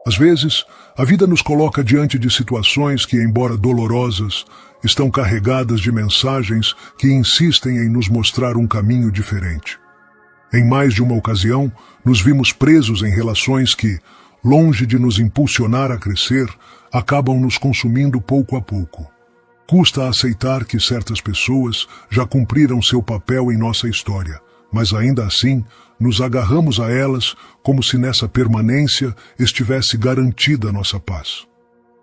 Às vezes, a vida nos coloca diante de situações que, embora dolorosas, estão carregadas de mensagens que insistem em nos mostrar um caminho diferente. Em mais de uma ocasião, nos vimos presos em relações que, longe de nos impulsionar a crescer, acabam nos consumindo pouco a pouco. Custa aceitar que certas pessoas já cumpriram seu papel em nossa história, mas ainda assim, nos agarramos a elas como se nessa permanência estivesse garantida nossa paz.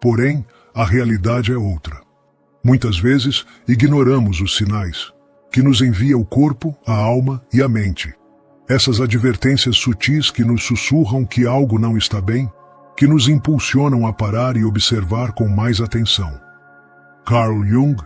Porém, a realidade é outra. Muitas vezes, ignoramos os sinais que nos envia o corpo, a alma e a mente. Essas advertências sutis que nos sussurram que algo não está bem, que nos impulsionam a parar e observar com mais atenção. Carl Jung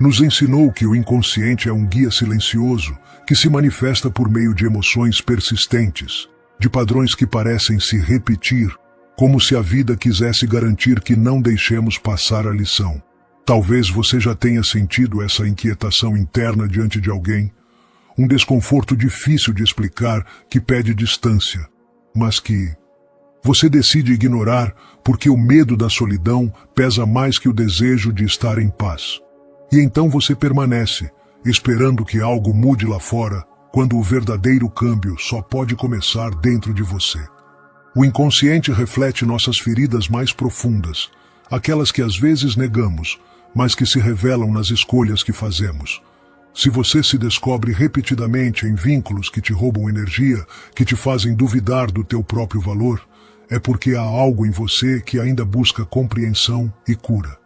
nos ensinou que o inconsciente é um guia silencioso que se manifesta por meio de emoções persistentes, de padrões que parecem se repetir, como se a vida quisesse garantir que não deixemos passar a lição. Talvez você já tenha sentido essa inquietação interna diante de alguém, um desconforto difícil de explicar que pede distância, mas que você decide ignorar porque o medo da solidão pesa mais que o desejo de estar em paz. E então você permanece, esperando que algo mude lá fora, quando o verdadeiro câmbio só pode começar dentro de você. O inconsciente reflete nossas feridas mais profundas, aquelas que às vezes negamos, mas que se revelam nas escolhas que fazemos. Se você se descobre repetidamente em vínculos que te roubam energia, que te fazem duvidar do teu próprio valor, é porque há algo em você que ainda busca compreensão e cura.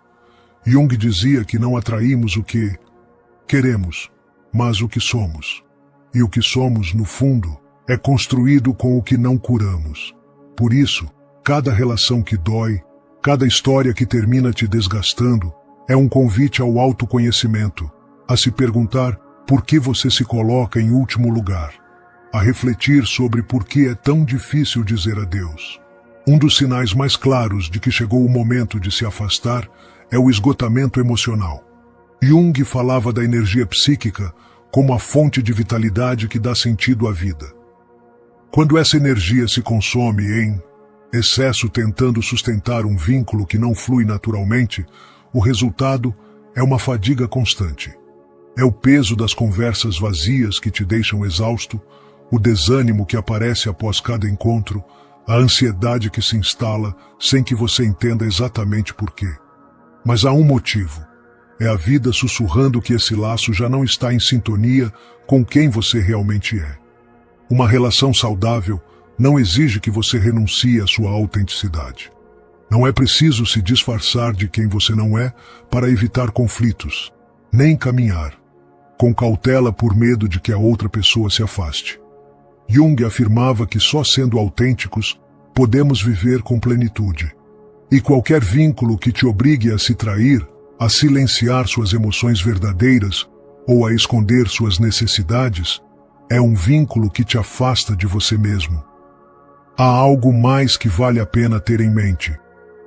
Jung dizia que não atraímos o que queremos, mas o que somos. E o que somos, no fundo, é construído com o que não curamos. Por isso, cada relação que dói, cada história que termina te desgastando, é um convite ao autoconhecimento, a se perguntar por que você se coloca em último lugar, a refletir sobre por que é tão difícil dizer adeus. Um dos sinais mais claros de que chegou o momento de se afastar é o esgotamento emocional. Jung falava da energia psíquica como a fonte de vitalidade que dá sentido à vida. Quando essa energia se consome em excesso tentando sustentar um vínculo que não flui naturalmente, o resultado é uma fadiga constante. É o peso das conversas vazias que te deixam exausto, o desânimo que aparece após cada encontro, a ansiedade que se instala sem que você entenda exatamente por quê. Mas há um motivo. É a vida sussurrando que esse laço já não está em sintonia com quem você realmente é. Uma relação saudável não exige que você renuncie à sua autenticidade. Não é preciso se disfarçar de quem você não é para evitar conflitos, nem caminhar com cautela por medo de que a outra pessoa se afaste. Jung afirmava que só sendo autênticos podemos viver com plenitude. E qualquer vínculo que te obrigue a se trair, a silenciar suas emoções verdadeiras ou a esconder suas necessidades, é um vínculo que te afasta de você mesmo. Há algo mais que vale a pena ter em mente.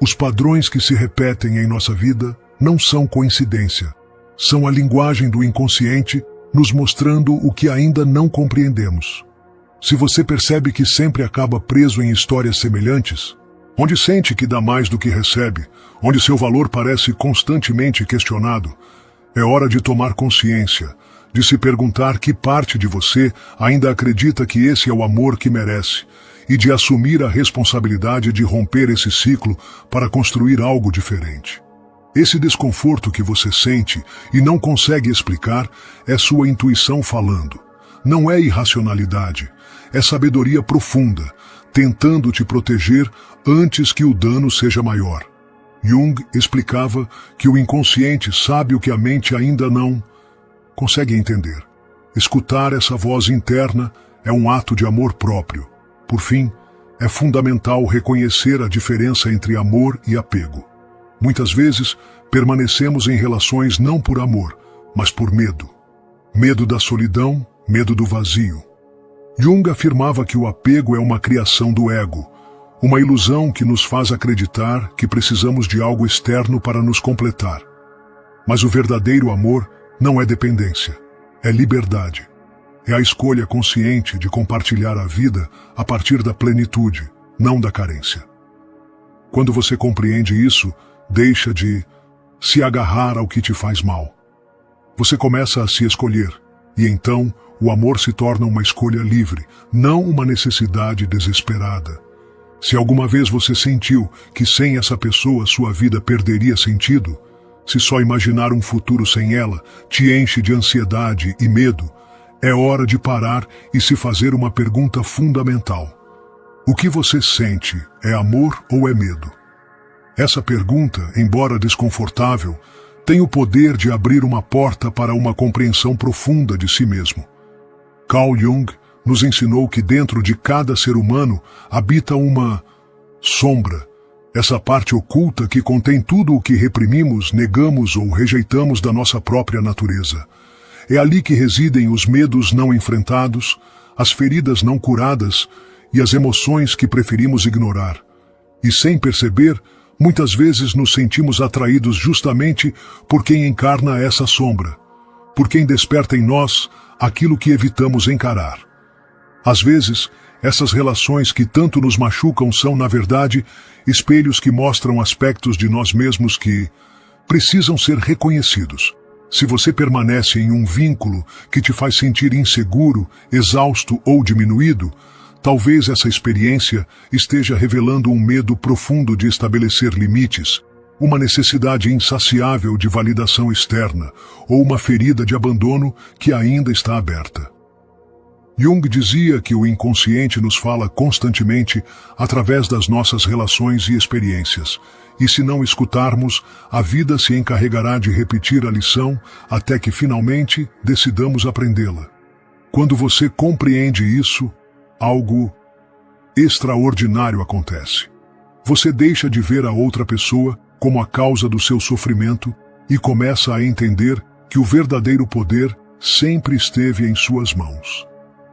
Os padrões que se repetem em nossa vida não são coincidência. São a linguagem do inconsciente nos mostrando o que ainda não compreendemos. Se você percebe que sempre acaba preso em histórias semelhantes, onde sente que dá mais do que recebe, onde seu valor parece constantemente questionado, é hora de tomar consciência, de se perguntar que parte de você ainda acredita que esse é o amor que merece, e de assumir a responsabilidade de romper esse ciclo para construir algo diferente. Esse desconforto que você sente e não consegue explicar é sua intuição falando. Não é irracionalidade, é sabedoria profunda, tentando te proteger antes que o dano seja maior. Jung explicava que o inconsciente sabe o que a mente ainda não consegue entender. Escutar essa voz interna é um ato de amor próprio. Por fim, é fundamental reconhecer a diferença entre amor e apego. Muitas vezes, permanecemos em relações não por amor, mas por medo. Medo da solidão, medo do vazio. Jung afirmava que o apego é uma criação do ego, uma ilusão que nos faz acreditar que precisamos de algo externo para nos completar. Mas o verdadeiro amor não é dependência, é liberdade. É a escolha consciente de compartilhar a vida a partir da plenitude, não da carência. Quando você compreende isso, deixa de se agarrar ao que te faz mal. Você começa a se escolher, e então o amor se torna uma escolha livre, não uma necessidade desesperada. Se alguma vez você sentiu que sem essa pessoa sua vida perderia sentido, se só imaginar um futuro sem ela te enche de ansiedade e medo, é hora de parar e se fazer uma pergunta fundamental. O que você sente é amor ou é medo? Essa pergunta, embora desconfortável, tem o poder de abrir uma porta para uma compreensão profunda de si mesmo. Carl Jung nos ensinou que dentro de cada ser humano habita uma sombra, essa parte oculta que contém tudo o que reprimimos, negamos ou rejeitamos da nossa própria natureza. É ali que residem os medos não enfrentados, as feridas não curadas e as emoções que preferimos ignorar. E sem perceber, muitas vezes nos sentimos atraídos justamente por quem encarna essa sombra, por quem desperta em nós aquilo que evitamos encarar. Às vezes, essas relações que tanto nos machucam são, na verdade, espelhos que mostram aspectos de nós mesmos que precisam ser reconhecidos. Se você permanece em um vínculo que te faz sentir inseguro, exausto ou diminuído, talvez essa experiência esteja revelando um medo profundo de estabelecer limites, uma necessidade insaciável de validação externa ou uma ferida de abandono que ainda está aberta. Jung dizia que o inconsciente nos fala constantemente através das nossas relações e experiências, e se não escutarmos, a vida se encarregará de repetir a lição até que finalmente decidamos aprendê-la. Quando você compreende isso, algo extraordinário acontece. Você deixa de ver a outra pessoa como a causa do seu sofrimento e começa a entender que o verdadeiro poder sempre esteve em suas mãos.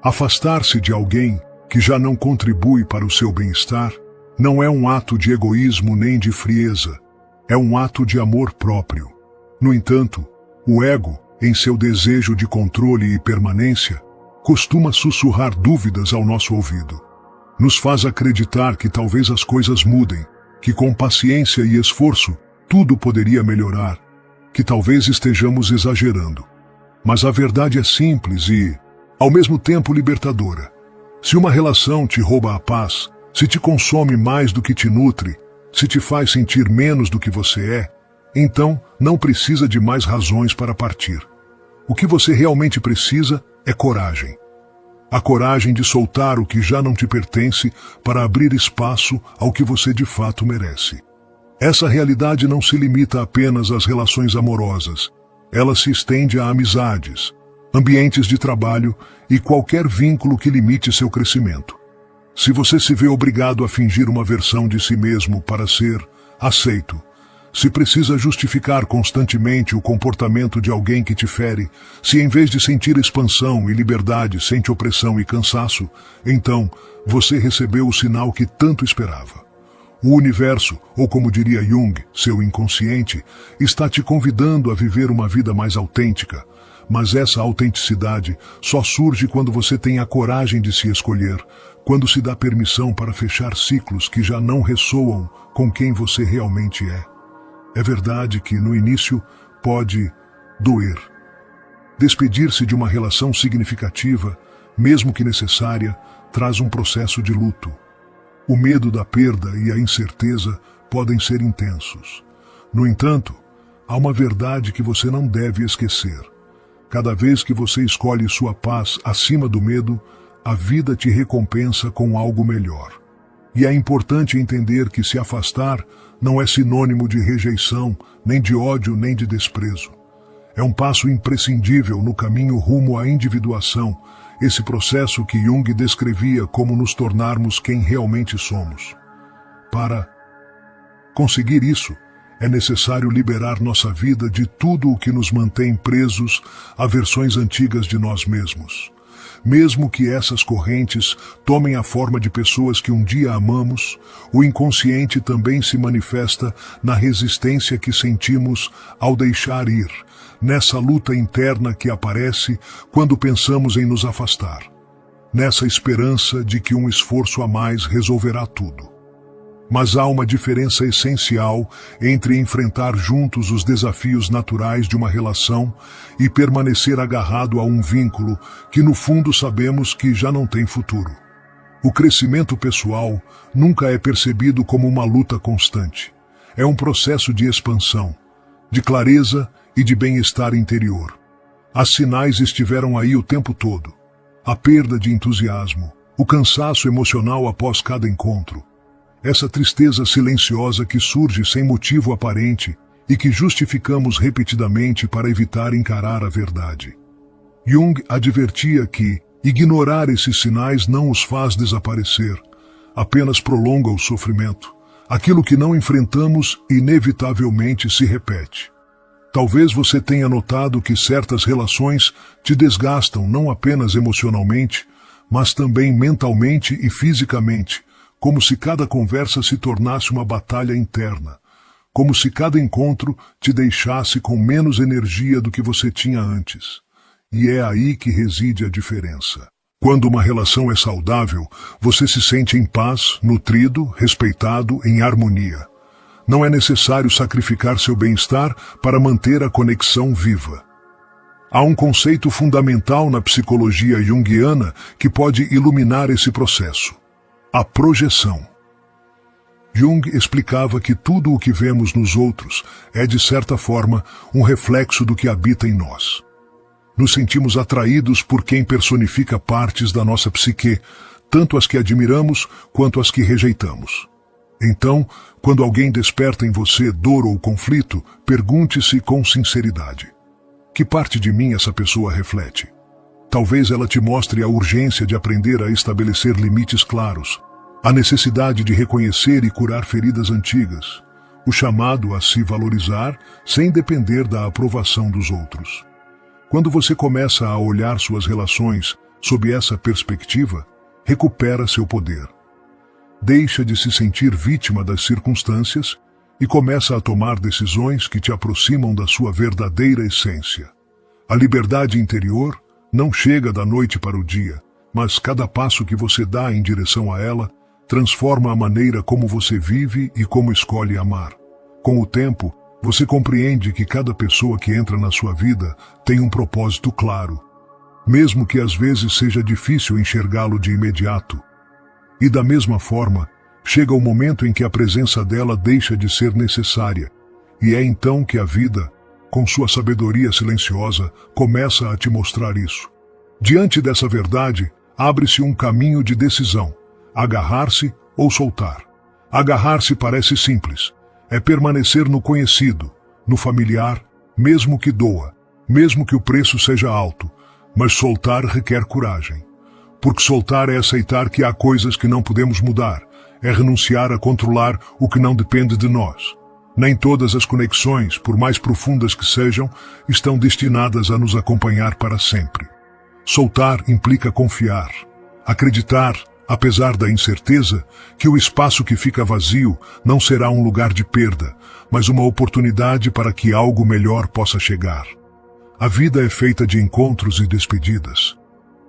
Afastar-se de alguém que já não contribui para o seu bem-estar não é um ato de egoísmo nem de frieza, é um ato de amor próprio. No entanto, o ego, em seu desejo de controle e permanência, costuma sussurrar dúvidas ao nosso ouvido. Nos faz acreditar que talvez as coisas mudem, que com paciência e esforço tudo poderia melhorar, que talvez estejamos exagerando. Mas a verdade é simples e, ao mesmo tempo, libertadora. Se uma relação te rouba a paz, se te consome mais do que te nutre, se te faz sentir menos do que você é, então não precisa de mais razões para partir. O que você realmente precisa é coragem. A coragem de soltar o que já não te pertence para abrir espaço ao que você de fato merece. Essa realidade não se limita apenas às relações amorosas. Ela se estende a amizades, ambientes de trabalho e qualquer vínculo que limite seu crescimento. Se você se vê obrigado a fingir uma versão de si mesmo para ser aceito, se precisa justificar constantemente o comportamento de alguém que te fere, se em vez de sentir expansão e liberdade sente opressão e cansaço, então você recebeu o sinal que tanto esperava. O universo, ou como diria Jung, seu inconsciente, está te convidando a viver uma vida mais autêntica, mas essa autenticidade só surge quando você tem a coragem de se escolher, quando se dá permissão para fechar ciclos que já não ressoam com quem você realmente é. É verdade que, no início, pode doer. Despedir-se de uma relação significativa, mesmo que necessária, traz um processo de luto. O medo da perda e a incerteza podem ser intensos. No entanto, há uma verdade que você não deve esquecer. Cada vez que você escolhe sua paz acima do medo, a vida te recompensa com algo melhor. E é importante entender que se afastar não é sinônimo de rejeição, nem de ódio, nem de desprezo. É um passo imprescindível no caminho rumo à individuação, esse processo que Jung descrevia como nos tornarmos quem realmente somos. Para conseguir isso, é necessário liberar nossa vida de tudo o que nos mantém presos a versões antigas de nós mesmos. Mesmo que essas correntes tomem a forma de pessoas que um dia amamos, o inconsciente também se manifesta na resistência que sentimos ao deixar ir, nessa luta interna que aparece quando pensamos em nos afastar, nessa esperança de que um esforço a mais resolverá tudo. Mas há uma diferença essencial entre enfrentar juntos os desafios naturais de uma relação e permanecer agarrado a um vínculo que no fundo sabemos que já não tem futuro. O crescimento pessoal nunca é percebido como uma luta constante. É um processo de expansão, de clareza e de bem-estar interior. As sinais estiveram aí o tempo todo. A perda de entusiasmo, o cansaço emocional após cada encontro, essa tristeza silenciosa que surge sem motivo aparente e que justificamos repetidamente para evitar encarar a verdade. Jung advertia que ignorar esses sinais não os faz desaparecer, apenas prolonga o sofrimento. Aquilo que não enfrentamos inevitavelmente se repete. Talvez você tenha notado que certas relações te desgastam não apenas emocionalmente, mas também mentalmente e fisicamente, como se cada conversa se tornasse uma batalha interna, como se cada encontro te deixasse com menos energia do que você tinha antes. E é aí que reside a diferença. Quando uma relação é saudável, você se sente em paz, nutrido, respeitado, em harmonia. Não é necessário sacrificar seu bem-estar para manter a conexão viva. Há um conceito fundamental na psicologia junguiana que pode iluminar esse processo: a projeção. Jung explicava que tudo o que vemos nos outros é, de certa forma, um reflexo do que habita em nós. Nos sentimos atraídos por quem personifica partes da nossa psique, tanto as que admiramos quanto as que rejeitamos. Então, quando alguém desperta em você dor ou conflito, pergunte-se com sinceridade: que parte de mim essa pessoa reflete? Talvez ela te mostre a urgência de aprender a estabelecer limites claros, a necessidade de reconhecer e curar feridas antigas, o chamado a se valorizar sem depender da aprovação dos outros. Quando você começa a olhar suas relações sob essa perspectiva, recupera seu poder. Deixa de se sentir vítima das circunstâncias e começa a tomar decisões que te aproximam da sua verdadeira essência. A liberdade interior não chega da noite para o dia, mas cada passo que você dá em direção a ela transforma a maneira como você vive e como escolhe amar. Com o tempo, você compreende que cada pessoa que entra na sua vida tem um propósito claro, mesmo que às vezes seja difícil enxergá-lo de imediato. E da mesma forma, chega o momento em que a presença dela deixa de ser necessária, e é então que a vida, com sua sabedoria silenciosa, começa a te mostrar isso. Diante dessa verdade, abre-se um caminho de decisão: agarrar-se ou soltar. Agarrar-se parece simples. É permanecer no conhecido, no familiar, mesmo que doa, mesmo que o preço seja alto, mas soltar requer coragem. Porque soltar é aceitar que há coisas que não podemos mudar, é renunciar a controlar o que não depende de nós. Nem todas as conexões, por mais profundas que sejam, estão destinadas a nos acompanhar para sempre. Soltar implica confiar, acreditar, apesar da incerteza, que o espaço que fica vazio não será um lugar de perda, mas uma oportunidade para que algo melhor possa chegar. A vida é feita de encontros e despedidas.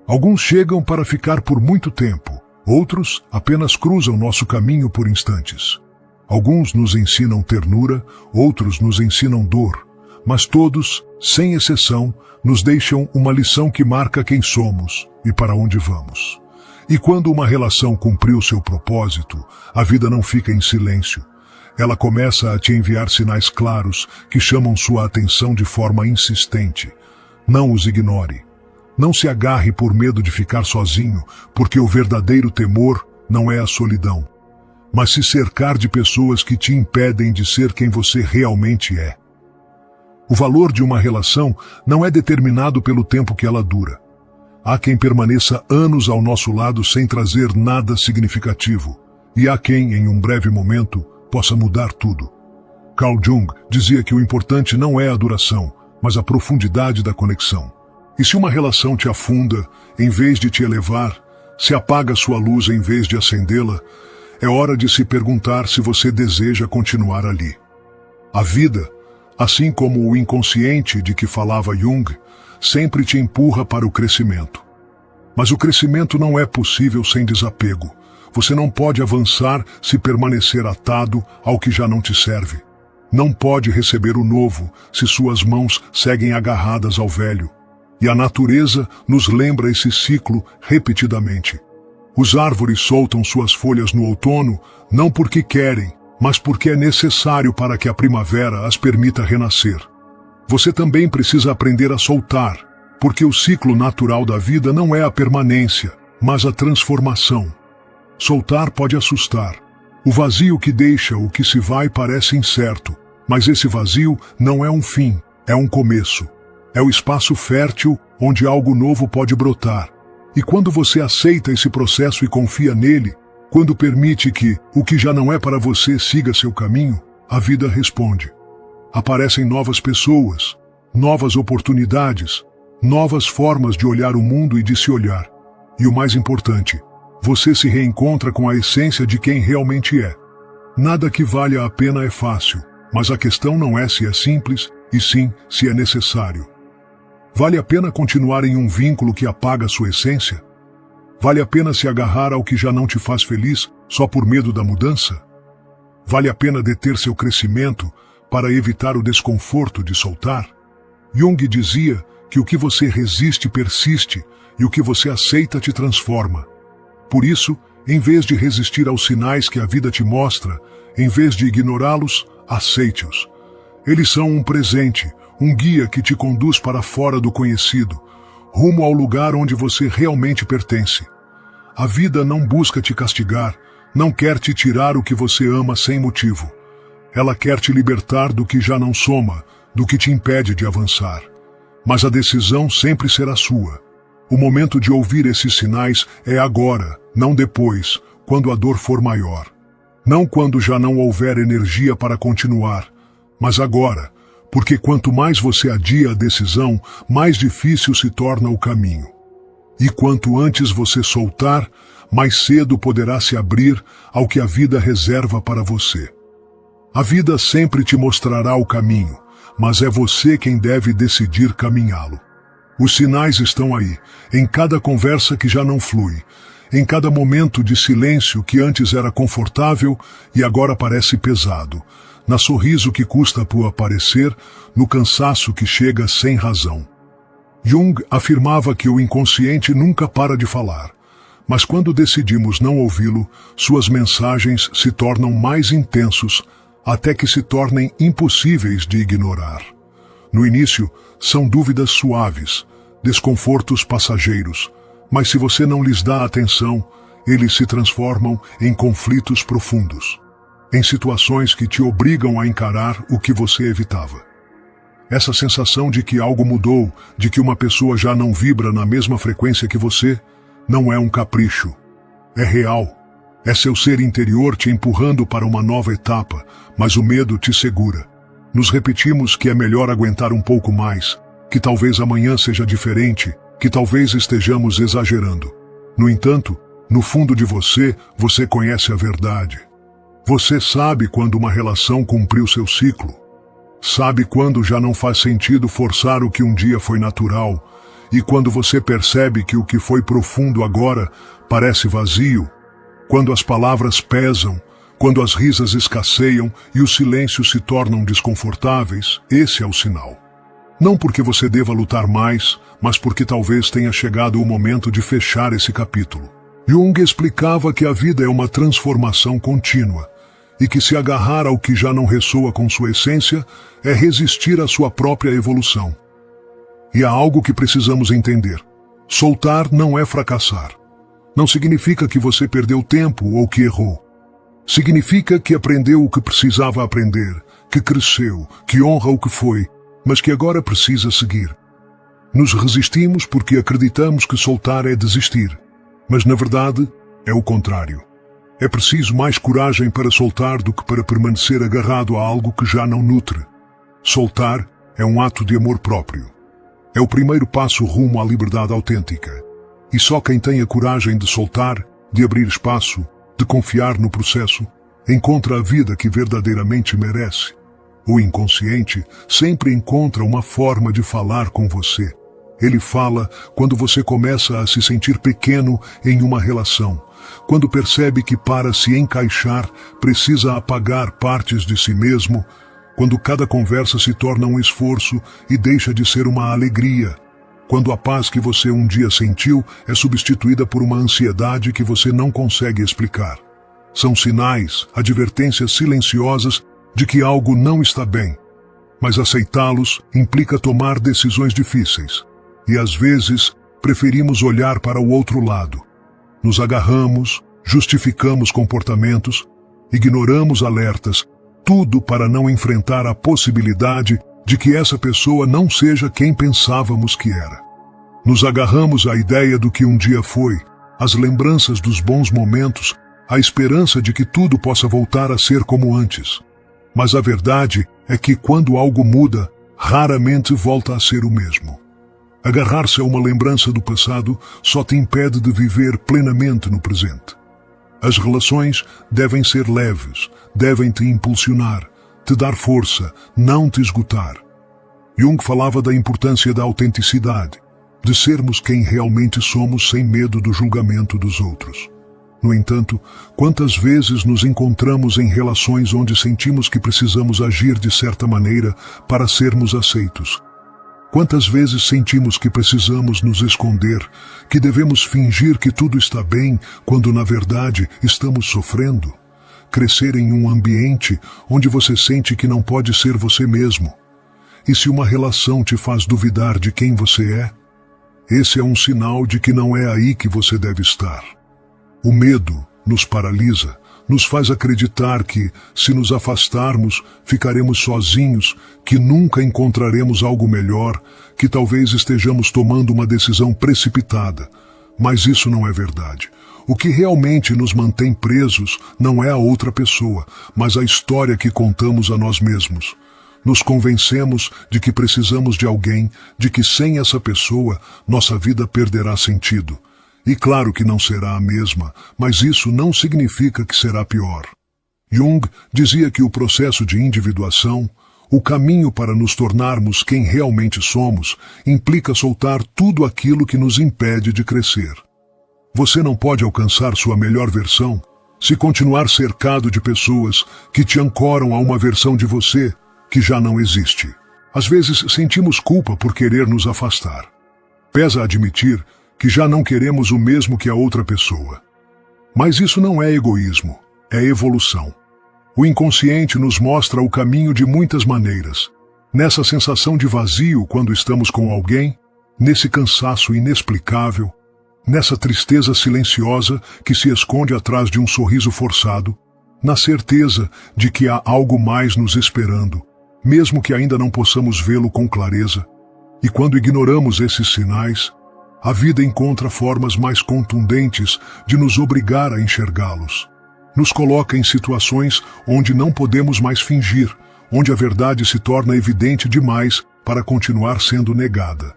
Alguns chegam para ficar por muito tempo, outros apenas cruzam nosso caminho por instantes. Alguns nos ensinam ternura, outros nos ensinam dor, mas todos, sem exceção, nos deixam uma lição que marca quem somos e para onde vamos. E quando uma relação cumpriu seu propósito, a vida não fica em silêncio. Ela começa a te enviar sinais claros que chamam sua atenção de forma insistente. Não os ignore. Não se agarre por medo de ficar sozinho, porque o verdadeiro temor não é a solidão, mas se cercar de pessoas que te impedem de ser quem você realmente é. O valor de uma relação não é determinado pelo tempo que ela dura. Há quem permaneça anos ao nosso lado sem trazer nada significativo, e há quem, em um breve momento, possa mudar tudo. Carl Jung dizia que o importante não é a duração, mas a profundidade da conexão. E se uma relação te afunda, em vez de te elevar, se apaga sua luz em vez de acendê-la, é hora de se perguntar se você deseja continuar ali. A vida, assim como o inconsciente de que falava Jung, sempre te empurra para o crescimento. Mas o crescimento não é possível sem desapego. Você não pode avançar se permanecer atado ao que já não te serve. Não pode receber o novo se suas mãos seguem agarradas ao velho. E a natureza nos lembra esse ciclo repetidamente. Os árvores soltam suas folhas no outono, não porque querem, mas porque é necessário para que a primavera as permita renascer. Você também precisa aprender a soltar, porque o ciclo natural da vida não é a permanência, mas a transformação. Soltar pode assustar. O vazio que deixa o que se vai parece incerto, mas esse vazio não é um fim, é um começo. É o espaço fértil onde algo novo pode brotar. E quando você aceita esse processo e confia nele, quando permite que o que já não é para você siga seu caminho, a vida responde. Aparecem novas pessoas, novas oportunidades, novas formas de olhar o mundo e de se olhar. E o mais importante, você se reencontra com a essência de quem realmente é. Nada que valha a pena é fácil, mas a questão não é se é simples, e sim se é necessário. Vale a pena continuar em um vínculo que apaga sua essência? Vale a pena se agarrar ao que já não te faz feliz só por medo da mudança? Vale a pena deter seu crescimento para evitar o desconforto de soltar? Jung dizia que o que você resiste persiste e o que você aceita te transforma. Por isso, em vez de resistir aos sinais que a vida te mostra, em vez de ignorá-los, aceite-os. Eles são um presente, um guia que te conduz para fora do conhecido, rumo ao lugar onde você realmente pertence. A vida não busca te castigar, não quer te tirar o que você ama sem motivo. Ela quer te libertar do que já não soma, do que te impede de avançar. Mas a decisão sempre será sua. O momento de ouvir esses sinais é agora, não depois, quando a dor for maior. Não quando já não houver energia para continuar, mas agora, porque quanto mais você adia a decisão, mais difícil se torna o caminho. E quanto antes você soltar, mais cedo poderá se abrir ao que a vida reserva para você. A vida sempre te mostrará o caminho, mas é você quem deve decidir caminhá-lo. Os sinais estão aí, em cada conversa que já não flui, em cada momento de silêncio que antes era confortável e agora parece pesado, na sorriso que custa por aparecer, no cansaço que chega sem razão. Jung afirmava que o inconsciente nunca para de falar, mas quando decidimos não ouvi-lo, suas mensagens se tornam mais intensos, até que se tornem impossíveis de ignorar. No início, são dúvidas suaves, desconfortos passageiros, mas se você não lhes dá atenção, eles se transformam em conflitos profundos, em situações que te obrigam a encarar o que você evitava. Essa sensação de que algo mudou, de que uma pessoa já não vibra na mesma frequência que você, não é um capricho. É real. É seu ser interior te empurrando para uma nova etapa, mas o medo te segura. Nos repetimos que é melhor aguentar um pouco mais, que talvez amanhã seja diferente, que talvez estejamos exagerando. No entanto, no fundo de você, você conhece a verdade. Você sabe quando uma relação cumpriu seu ciclo. Sabe quando já não faz sentido forçar o que um dia foi natural, e quando você percebe que o que foi profundo agora parece vazio, quando as palavras pesam, quando as risas escasseiam e os silêncios se tornam desconfortáveis, esse é o sinal. Não porque você deva lutar mais, mas porque talvez tenha chegado o momento de fechar esse capítulo. Jung explicava que a vida é uma transformação contínua, e que se agarrar ao que já não ressoa com sua essência é resistir à sua própria evolução. E há algo que precisamos entender. Soltar não é fracassar. Não significa que você perdeu tempo ou que errou. Significa que aprendeu o que precisava aprender, que cresceu, que honra o que foi, mas que agora precisa seguir. Nos resistimos porque acreditamos que soltar é desistir, mas na verdade é o contrário. É preciso mais coragem para soltar do que para permanecer agarrado a algo que já não nutre. Soltar é um ato de amor próprio. É o primeiro passo rumo à liberdade autêntica. E só quem tem a coragem de soltar, de abrir espaço, de confiar no processo, encontra a vida que verdadeiramente merece. O inconsciente sempre encontra uma forma de falar com você. Ele fala quando você começa a se sentir pequeno em uma relação, quando percebe que para se encaixar precisa apagar partes de si mesmo, quando cada conversa se torna um esforço e deixa de ser uma alegria, quando a paz que você um dia sentiu é substituída por uma ansiedade que você não consegue explicar. São sinais, advertências silenciosas de que algo não está bem, mas aceitá-los implica tomar decisões difíceis, e às vezes preferimos olhar para o outro lado. Nos agarramos, justificamos comportamentos, ignoramos alertas, tudo para não enfrentar a possibilidade de que essa pessoa não seja quem pensávamos que era. Nos agarramos à ideia do que um dia foi, às lembranças dos bons momentos, à esperança de que tudo possa voltar a ser como antes. Mas a verdade é que quando algo muda, raramente volta a ser o mesmo. Agarrar-se a uma lembrança do passado só te impede de viver plenamente no presente. As relações devem ser leves, devem te impulsionar, te dar força, não te esgotar. Jung falava da importância da autenticidade, de sermos quem realmente somos sem medo do julgamento dos outros. No entanto, quantas vezes nos encontramos em relações onde sentimos que precisamos agir de certa maneira para sermos aceitos? Quantas vezes sentimos que precisamos nos esconder, que devemos fingir que tudo está bem, quando na verdade estamos sofrendo? Crescer em um ambiente onde você sente que não pode ser você mesmo. E se uma relação te faz duvidar de quem você é? Esse é um sinal de que não é aí que você deve estar. O medo nos paralisa, nos faz acreditar que, se nos afastarmos, ficaremos sozinhos, que nunca encontraremos algo melhor, que talvez estejamos tomando uma decisão precipitada. Mas isso não é verdade. O que realmente nos mantém presos não é a outra pessoa, mas a história que contamos a nós mesmos. Nos convencemos de que precisamos de alguém, de que sem essa pessoa, nossa vida perderá sentido. E claro que não será a mesma, mas isso não significa que será pior. Jung dizia que o processo de individuação, o caminho para nos tornarmos quem realmente somos, implica soltar tudo aquilo que nos impede de crescer. Você não pode alcançar sua melhor versão se continuar cercado de pessoas que te ancoram a uma versão de você que já não existe. Às vezes sentimos culpa por querer nos afastar. Pesa admitir que já não queremos o mesmo que a outra pessoa. Mas isso não é egoísmo, é evolução. O inconsciente nos mostra o caminho de muitas maneiras. Nessa sensação de vazio quando estamos com alguém, nesse cansaço inexplicável, nessa tristeza silenciosa que se esconde atrás de um sorriso forçado, na certeza de que há algo mais nos esperando, mesmo que ainda não possamos vê-lo com clareza. E quando ignoramos esses sinais, a vida encontra formas mais contundentes de nos obrigar a enxergá-los. Nos coloca em situações onde não podemos mais fingir, onde a verdade se torna evidente demais para continuar sendo negada.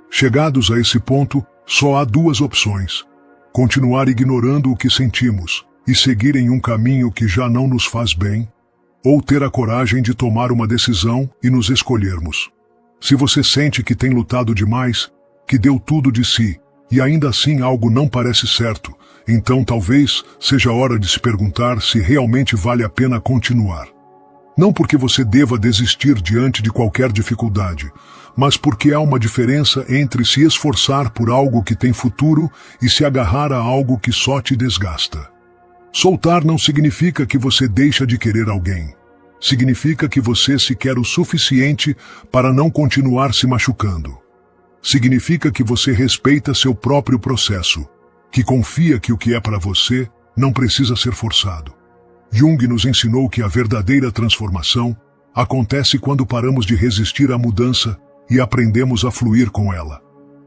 Chegados a esse ponto, só há duas opções: continuar ignorando o que sentimos e seguir em um caminho que já não nos faz bem, ou ter a coragem de tomar uma decisão e nos escolhermos. Se você sente que tem lutado demais, que deu tudo de si, e ainda assim algo não parece certo, então talvez seja hora de se perguntar se realmente vale a pena continuar. Não porque você deva desistir diante de qualquer dificuldade, mas porque há uma diferença entre se esforçar por algo que tem futuro e se agarrar a algo que só te desgasta. Soltar não significa que você deixa de querer alguém. Significa que você se quer o suficiente para não continuar se machucando. Significa que você respeita seu próprio processo, que confia que o que é para você não precisa ser forçado. Jung nos ensinou que a verdadeira transformação acontece quando paramos de resistir à mudança e aprendemos a fluir com ela.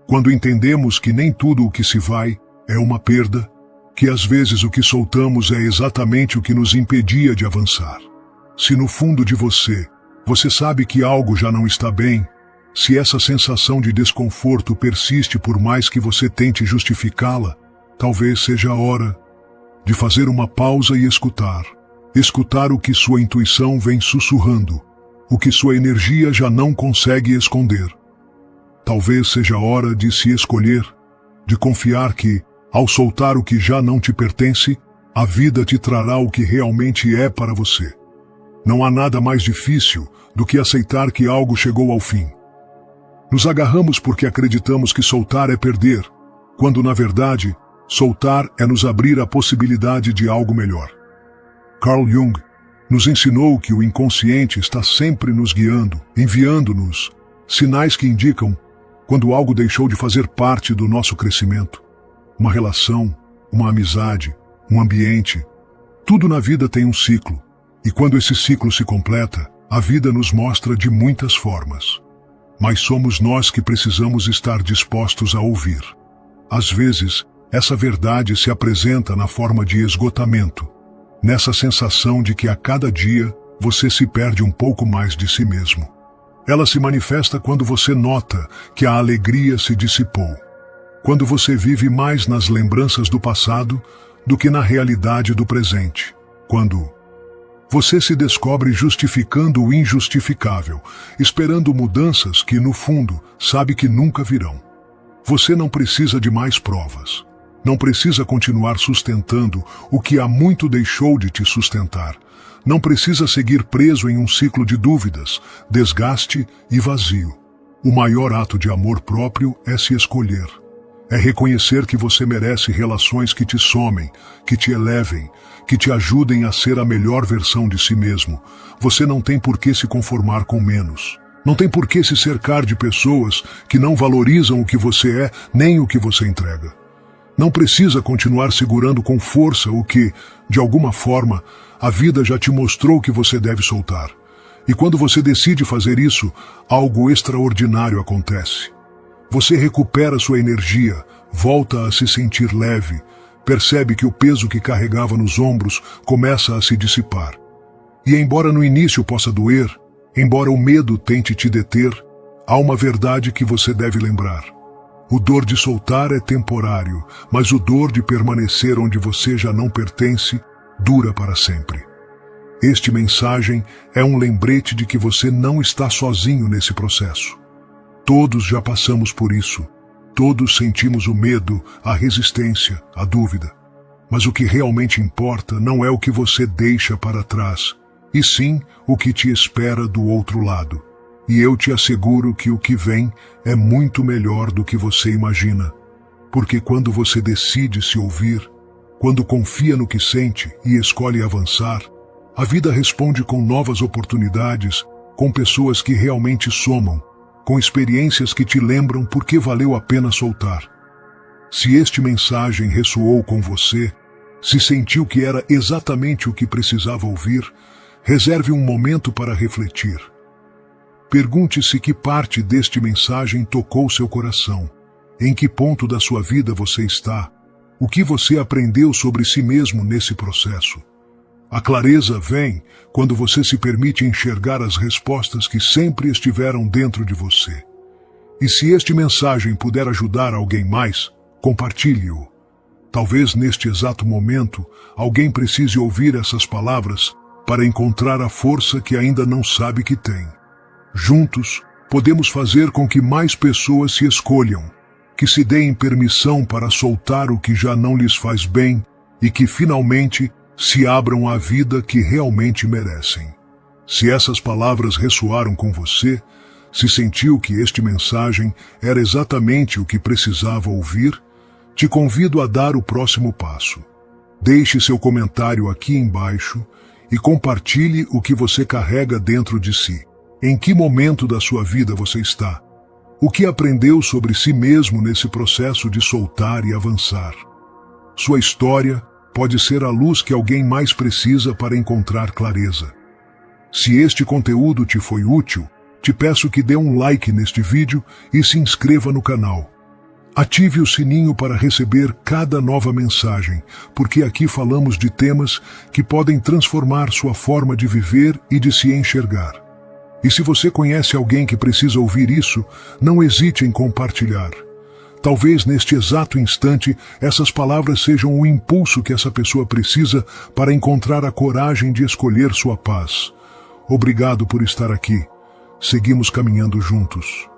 Quando entendemos que nem tudo o que se vai é uma perda, que às vezes o que soltamos é exatamente o que nos impedia de avançar. Se no fundo de você sabe que algo já não está bem, se essa sensação de desconforto persiste por mais que você tente justificá-la, talvez seja a hora de fazer uma pausa e escutar. Escutar o que sua intuição vem sussurrando, o que sua energia já não consegue esconder. Talvez seja a hora de se escolher, de confiar que, Ao soltar o que já não te pertence, a vida te trará o que realmente é para você. Não há nada mais difícil do que aceitar que algo chegou ao fim. Nos agarramos porque acreditamos que soltar é perder, quando na verdade, soltar é nos abrir a possibilidade de algo melhor. Carl Jung nos ensinou que o inconsciente está sempre nos guiando, enviando-nos sinais que indicam quando algo deixou de fazer parte do nosso crescimento. Uma relação, uma amizade, um ambiente. Tudo na vida tem um ciclo, e quando esse ciclo se completa, a vida nos mostra de muitas formas. Mas somos nós que precisamos estar dispostos a ouvir. Às vezes, essa verdade se apresenta na forma de esgotamento, nessa sensação de que a cada dia você se perde um pouco mais de si mesmo. Ela se manifesta quando você nota que a alegria se dissipou, quando você vive mais nas lembranças do passado do que na realidade do presente, quando você se descobre justificando o injustificável, esperando mudanças que, no fundo, sabe que nunca virão. Você não precisa de mais provas. Não precisa continuar sustentando o que há muito deixou de te sustentar. Não precisa seguir preso em um ciclo de dúvidas, desgaste e vazio. O maior ato de amor próprio é se escolher. É reconhecer que você merece relações que te somem, que te elevem, que te ajudem a ser a melhor versão de si mesmo. Você não tem por que se conformar com menos. Não tem por que se cercar de pessoas que não valorizam o que você é, nem o que você entrega. Não precisa continuar segurando com força o que, de alguma forma, a vida já te mostrou que você deve soltar. E quando você decide fazer isso, algo extraordinário acontece. Você recupera sua energia, volta a se sentir leve, percebe que o peso que carregava nos ombros começa a se dissipar. E embora no início possa doer, embora o medo tente te deter, há uma verdade que você deve lembrar. O dor de soltar é temporário, mas o dor de permanecer onde você já não pertence dura para sempre. Este mensagem é um lembrete de que você não está sozinho nesse processo. Todos já passamos por isso. Todos sentimos o medo, a resistência, a dúvida. Mas o que realmente importa não é o que você deixa para trás, e sim o que te espera do outro lado. E eu te asseguro que o que vem é muito melhor do que você imagina. Porque quando você decide se ouvir, quando confia no que sente e escolhe avançar, a vida responde com novas oportunidades, com pessoas que realmente somam, com experiências que te lembram por que valeu a pena soltar. Se este mensagem ressoou com você, se sentiu que era exatamente o que precisava ouvir, reserve um momento para refletir. Pergunte-se que parte deste mensagem tocou seu coração, em que ponto da sua vida você está, o que você aprendeu sobre si mesmo nesse processo. A clareza vem quando você se permite enxergar as respostas que sempre estiveram dentro de você. E se este mensagem puder ajudar alguém mais, compartilhe-o. Talvez neste exato momento, alguém precise ouvir essas palavras para encontrar a força que ainda não sabe que tem. Juntos, podemos fazer com que mais pessoas se escolham, que se deem permissão para soltar o que já não lhes faz bem e que finalmente se abram à vida que realmente merecem. Se essas palavras ressoaram com você, se sentiu que este mensagem era exatamente o que precisava ouvir, te convido a dar o próximo passo. Deixe seu comentário aqui embaixo e compartilhe o que você carrega dentro de si. Em que momento da sua vida você está? O que aprendeu sobre si mesmo nesse processo de soltar e avançar? Sua história pode ser a luz que alguém mais precisa para encontrar clareza. Se este conteúdo te foi útil, te peço que dê um like neste vídeo e se inscreva no canal. Ative o sininho para receber cada nova mensagem, porque aqui falamos de temas que podem transformar sua forma de viver e de se enxergar. E se você conhece alguém que precisa ouvir isso, não hesite em compartilhar. Talvez neste exato instante essas palavras sejam o impulso que essa pessoa precisa para encontrar a coragem de escolher sua paz. Obrigado por estar aqui. Seguimos caminhando juntos.